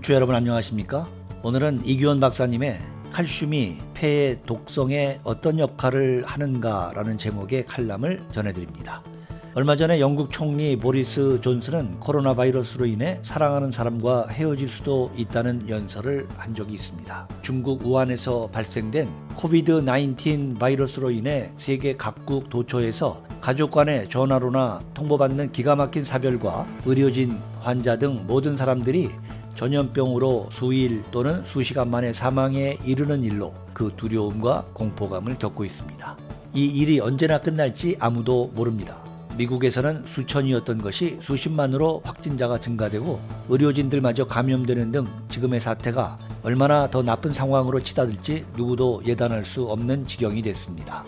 청취자 여러분 안녕하십니까? 오늘은 이규원 박사님의 칼슘이 폐의 독성에 어떤 역할을 하는가라는 제목의 칼럼을 전해드립니다. 얼마 전에 영국 총리 보리스 존슨은 코로나 바이러스로 인해 사랑하는 사람과 헤어질 수도 있다는 연설을 한 적이 있습니다. 중국 우한에서 발생된 코비드-19 바이러스로 인해 세계 각국 도처에서 가족 간의 전화로나 통보받는 기가 막힌 사별과 의료진, 환자 등 모든 사람들이 전염병으로 수일 또는 수시간 만에 사망에 이르는 일로 그 두려움과 공포감을 겪고 있습니다. 이 일이 언제나 끝날지 아무도 모릅니다. 미국에서는 수천이었던 것이 수십만으로 확진자가 증가되고 의료진들마저 감염되는 등 지금의 사태가 얼마나 더 나쁜 상황으로 치닫을지 누구도 예단할 수 없는 지경이 됐습니다.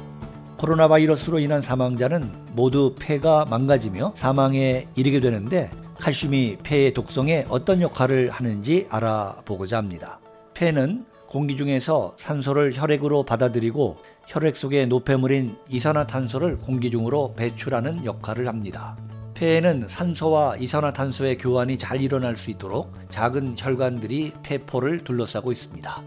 코로나 바이러스로 인한 사망자는 모두 폐가 망가지며 사망에 이르게 되는데 칼슘이 폐의 독성에 어떤 역할을 하는지 알아보고자 합니다. 폐는 공기 중에서 산소를 혈액으로 받아들이고 혈액 속의 노폐물인 이산화탄소를 공기 중으로 배출하는 역할을 합니다. 폐에는 산소와 이산화탄소의 교환이 잘 일어날 수 있도록 작은 혈관들이 폐포를 둘러싸고 있습니다.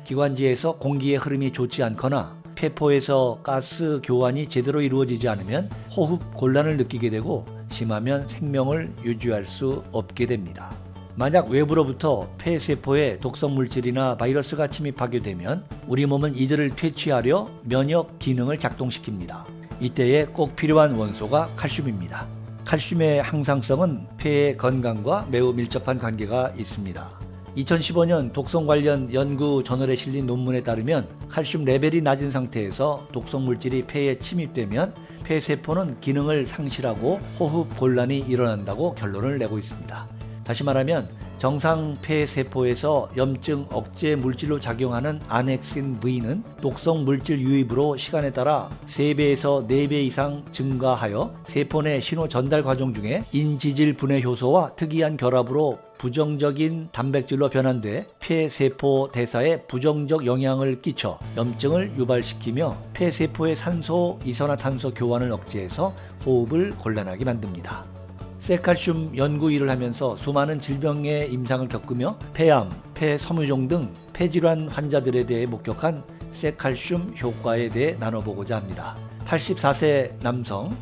기관지에서 공기의 흐름이 좋지 않거나 폐포에서 가스 교환이 제대로 이루어지지 않으면 호흡 곤란을 느끼게 되고 심하면 생명을 유지할 수 없게 됩니다. 만약 외부로부터 폐세포에 독성 물질이나 바이러스가 침입하게 되면 우리 몸은 이들을 퇴치하려 면역 기능을 작동시킵니다. 이때에 꼭 필요한 원소가 칼슘입니다. 칼슘의 항상성은 폐의 건강과 매우 밀접한 관계가 있습니다. 2015년 독성 관련 연구 저널에 실린 논문에 따르면 칼슘 레벨이 낮은 상태에서 독성 물질이 폐에 침입되면 폐세포는 기능을 상실하고 호흡 곤란이 일어난다고 결론을 내고 있습니다. 다시 말하면 정상 폐세포에서 염증 억제 물질로 작용하는 아넥신 V는 독성 물질 유입으로 시간에 따라 3배에서 4배 이상 증가하여 세포 내 신호 전달 과정 중에 인지질 분해 효소와 특이한 결합으로 부정적인 단백질로 변환돼 폐세포 대사에 부정적 영향을 끼쳐 염증을 유발시키며 폐세포의 산소, 이산화탄소 교환을 억제해서 호흡을 곤란하게 만듭니다. 쇠칼슘 연구 일을 하면서 수많은 질병의 임상을 겪으며 폐암, 폐섬유종 등 폐질환 환자들에 대해 목격한 쇠칼슘 효과에 대해 나눠보고자 합니다. 84세 남성,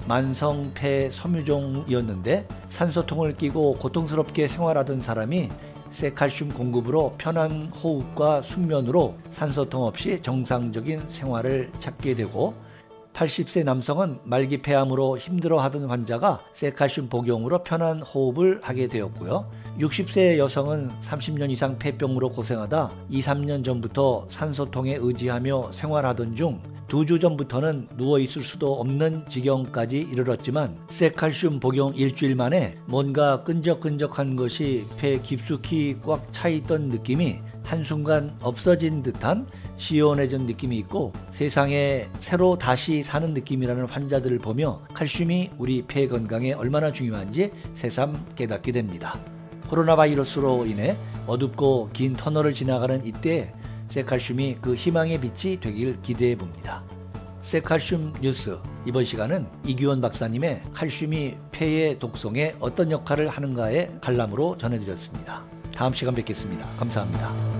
만성 폐섬유종이었는데 산소통을 끼고 고통스럽게 생활하던 사람이 쇠칼슘 공급으로 편한 호흡과 숙면으로 산소통 없이 정상적인 생활을 찾게 되고 80세 남성은 말기 폐암으로 힘들어하던 환자가 쇠칼슘 복용으로 편한 호흡을 하게 되었고요. 60세 여성은 30년 이상 폐병으로 고생하다 2-3년 전부터 산소통에 의지하며 생활하던 중 2주 전부터는 누워있을 수도 없는 지경까지 이르렀지만 쇠칼슘 복용 일주일 만에 뭔가 끈적끈적한 것이 폐 깊숙이 꽉 차있던 느낌이 한순간 없어진 듯한 시원해진 느낌이 있고 세상에 새로 다시 사는 느낌이라는 환자들을 보며 칼슘이 우리 폐 건강에 얼마나 중요한지 새삼 깨닫게 됩니다. 코로나 바이러스로 인해 어둡고 긴 터널을 지나가는 이때 쇠칼슘이 그 희망의 빛이 되길 기대해 봅니다. 쇠칼슘 뉴스, 이번 시간은 이규원 박사님의 칼슘이 폐의 독성에 어떤 역할을 하는가의 칼럼으로 전해드렸습니다. 다음 시간 뵙겠습니다. 감사합니다.